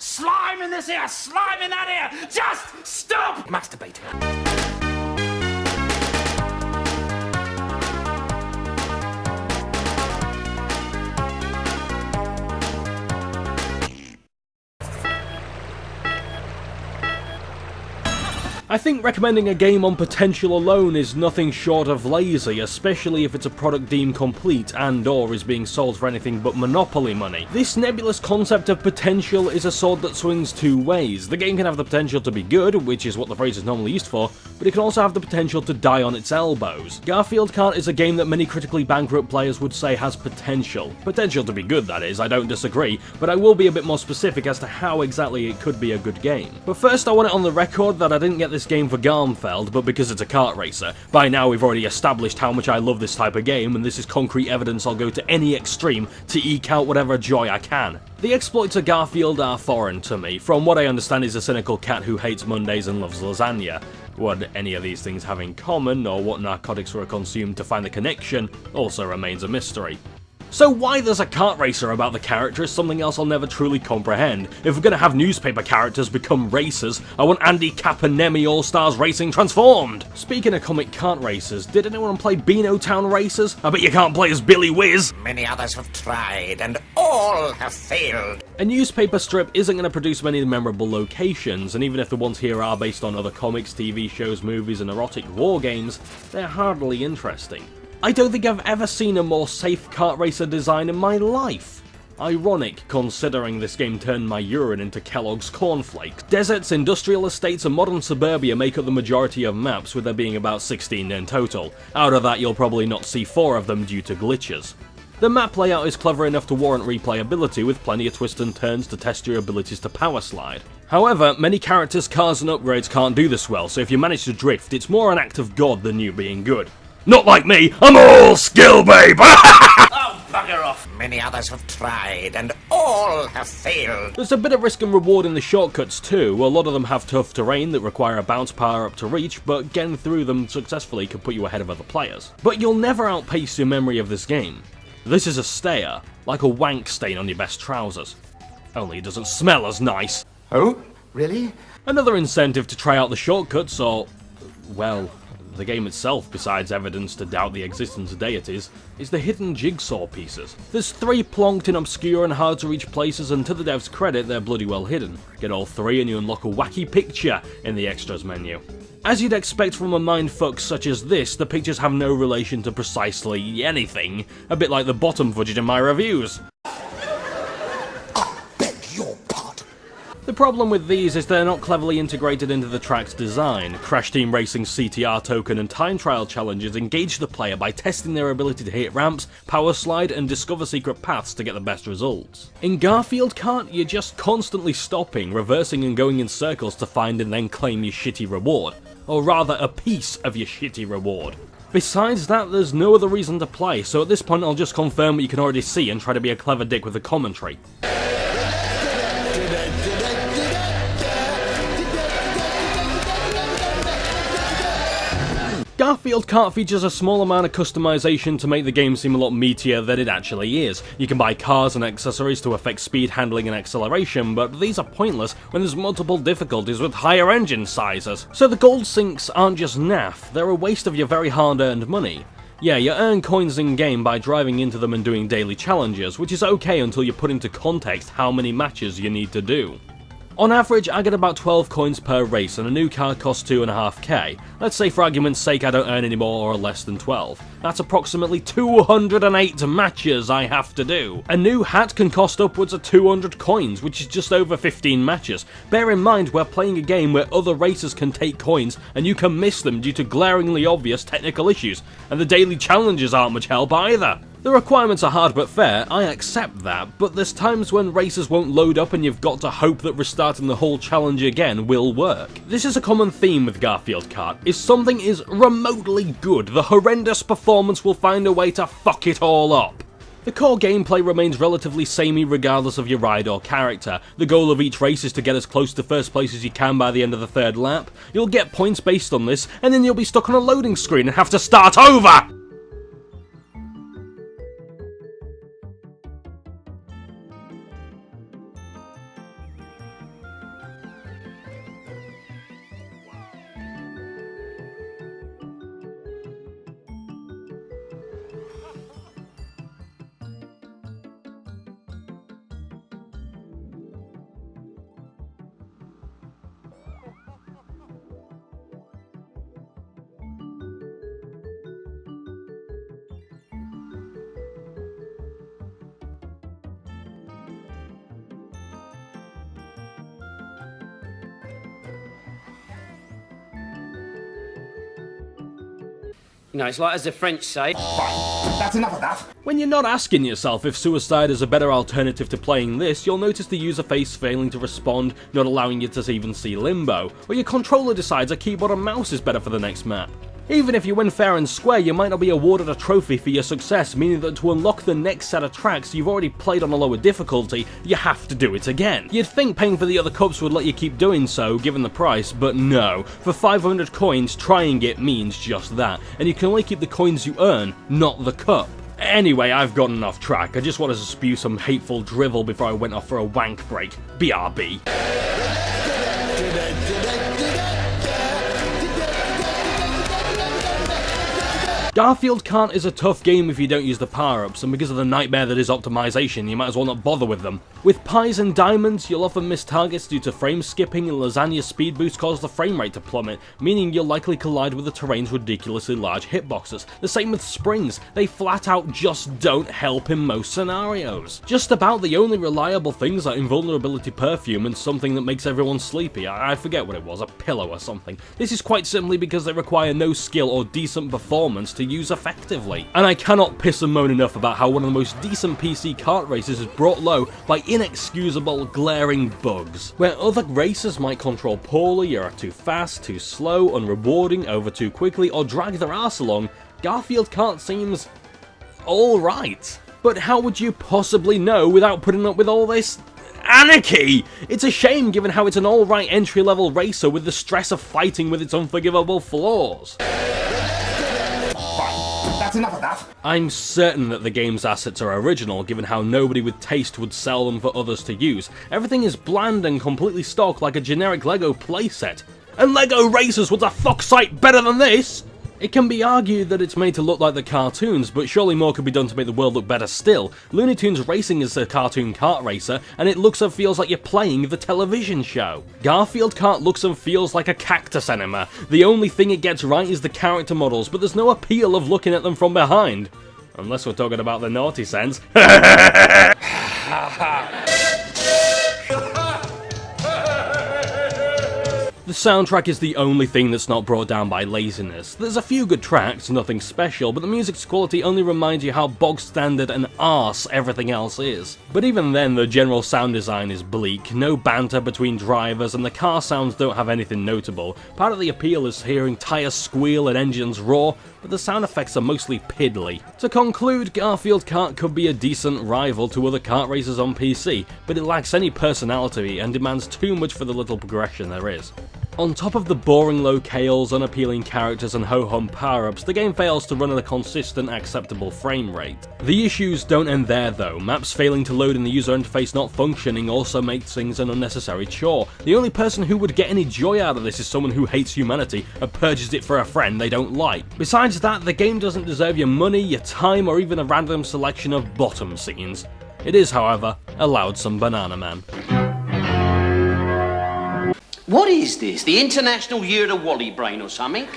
Slime in this ear, slime in that ear! Just stop masturbating. I think recommending a game on potential alone is nothing short of lazy, especially if it's a product deemed complete and/or is being sold for anything but monopoly money. This nebulous concept of potential is a sword that swings two ways. The game can have the potential to be good, which is what the phrase is normally used for, but it can also have the potential to die on its elbows. Garfield Kart is a game that many critically bankrupt players would say has potential. Potential to be good, that is, I don't disagree, but I will be a bit more specific as to how exactly it could be a good game. But first I want it on the record that I didn't get this game for Garmfeld, but because it's a kart racer. By now we've already established how much I love this type of game, and this is concrete evidence I'll go to any extreme to eke out whatever joy I can. The exploits of Garfield are foreign to me. From what I understand, he's a cynical cat who hates Mondays and loves lasagna. What any of these things have in common, or what narcotics were consumed to find the connection, also remains a mystery. So why there's a kart racer about the character is something else I'll never truly comprehend. If we're gonna have newspaper characters become racers, I want Andy Caponemi All-Stars Racing transformed! Speaking of comic kart racers, did anyone play Beano Town Racers? I bet you can't play as Billy Whiz! Many others have tried, and all have failed. A newspaper strip isn't going to produce many memorable locations, and even if the ones here are based on other comics, TV shows, movies, and erotic war games, they're hardly interesting. I don't think I've ever seen a more safe kart racer design in my life. Ironic, considering this game turned my urine into Kellogg's cornflakes. Deserts, industrial estates, and modern suburbia make up the majority of maps, with there being about 16 in total. Out of that, you'll probably not see 4 of them due to glitches. The map layout is clever enough to warrant replayability, with plenty of twists and turns to test your abilities to power slide. However, many characters, cars, and upgrades can't do this well, so if you manage to drift, it's more an act of God than you being good. Not like me, I'm all skill, babe! Oh, bugger off! Many others have tried, and all have failed. There's a bit of risk and reward in the shortcuts too. A lot of them have tough terrain that require a bounce power up to reach, but getting through them successfully can put you ahead of other players. But you'll never outpace your memory of this game. This is a stayer, like a wank stain on your best trousers. Only it doesn't smell as nice. Oh, really? Another incentive to try out the shortcuts, or, well, the game itself, besides evidence to doubt the existence of deities, is the hidden jigsaw pieces. There's 3 plonked in obscure and hard to reach places, and to the dev's credit, they're bloody well hidden. Get all 3 and you unlock a wacky picture in the extras menu. As you'd expect from a mindfuck such as this, the pictures have no relation to precisely anything, a bit like the bottom footage in my reviews. The problem with these is they're not cleverly integrated into the track's design. Crash Team Racing's CTR token and time trial challenges engage the player by testing their ability to hit ramps, power slide, and discover secret paths to get the best results. In Garfield Kart, you're just constantly stopping, reversing and going in circles to find and then claim your shitty reward. Or rather, a piece of your shitty reward. Besides that, there's no other reason to play, so at this point I'll just confirm what you can already see and try to be a clever dick with the commentary. Garfield Kart features a small amount of customization to make the game seem a lot meatier than it actually is. You can buy cars and accessories to affect speed, handling, and acceleration, but these are pointless when there's multiple difficulties with higher engine sizes. So the gold sinks aren't just naff, they're a waste of your very hard-earned money. Yeah, you earn coins in-game by driving into them and doing daily challenges, which is okay until you put into context how many matches you need to do. On average, I get about 12 coins per race, and a new car costs 2.5k. Let's say for argument's sake I don't earn any more or less than 12. That's approximately 208 matches I have to do. A new hat can cost upwards of 200 coins, which is just over 15 matches. Bear in mind, we're playing a game where other racers can take coins, and you can miss them due to glaringly obvious technical issues, and the daily challenges aren't much help either. The requirements are hard but fair, I accept that, but there's times when races won't load up and you've got to hope that restarting the whole challenge again will work. This is a common theme with Garfield Kart. If something is remotely good, the horrendous performance will find a way to fuck it all up. The core gameplay remains relatively samey regardless of your ride or character. The goal of each race is to get as close to first place as you can by the end of the 3rd lap. You'll get points based on this, and then you'll be stuck on a loading screen and have to start over! You know, it's like as the French say. Fine, that's enough of that. When you're not asking yourself if suicide is a better alternative to playing this, you'll notice the user face failing to respond, not allowing you to even see limbo, or your controller decides a keyboard and mouse is better for the next map. Even if you win fair and square, you might not be awarded a trophy for your success, meaning that to unlock the next set of tracks you've already played on a lower difficulty, you have to do it again. You'd think paying for the other cups would let you keep doing so, given the price, but no. For 500 coins, trying it means just that, and you can only keep the coins you earn, not the cup. Anyway, I've gotten off track. I just wanted to spew some hateful drivel before I went off for a wank break. BRB. Garfield Kart is a tough game if you don't use the power-ups, and because of the nightmare that is optimization, you might as well not bother with them. With pies and diamonds, you'll often miss targets due to frame skipping, and lasagna's speed boost causes the frame rate to plummet, meaning you'll likely collide with the terrain's ridiculously large hitboxes. The same with springs, they flat out just don't help in most scenarios. Just about the only reliable things are invulnerability perfume and something that makes everyone sleepy. I forget what it was, a pillow or something. This is quite simply because they require no skill or decent performance to use effectively. And I cannot piss and moan enough about how one of the most decent PC kart races is brought low by inexcusable, glaring bugs. Where other racers might control poorly, or are too fast, too slow, unrewarding, over too quickly, or drag their arse along, Garfield Kart seems alright. But how would you possibly know without putting up with all this anarchy? It's a shame given how it's an alright entry-level racer with the stress of fighting with its unforgivable flaws. That's enough of that. I'm certain that the game's assets are original, given how nobody with taste would sell them for others to use. Everything is bland and completely stock like a generic LEGO playset. And LEGO Racers was a fuck's sight better than this! It can be argued that it's made to look like the cartoons, but surely more could be done to make the world look better still. Looney Tunes Racing is a cartoon kart racer, and it looks and feels like you're playing the television show. Garfield Kart looks and feels like a cactus enema. The only thing it gets right is the character models, but there's no appeal of looking at them from behind. Unless we're talking about the naughty sense. The soundtrack is the only thing that's not brought down by laziness. There's a few good tracks, nothing special, but the music's quality only reminds you how bog standard and arse everything else is. But even then, the general sound design is bleak, no banter between drivers, and the car sounds don't have anything notable. Part of the appeal is hearing tires squeal and engines roar, but the sound effects are mostly piddly. To conclude, Garfield Kart could be a decent rival to other kart races on PC, but it lacks any personality and demands too much for the little progression there is. On top of the boring locales, unappealing characters and ho-hum power-ups, the game fails to run at a consistent, acceptable frame rate. The issues don't end there though. Maps failing to load and the user interface not functioning also makes things an unnecessary chore. The only person who would get any joy out of this is someone who hates humanity and purges it for a friend they don't like. Besides that, the game doesn't deserve your money, your time, or even a random selection of bottom scenes. It is, however, allowed some Banana Man. What is this? The International Year of the Wally Brain or something?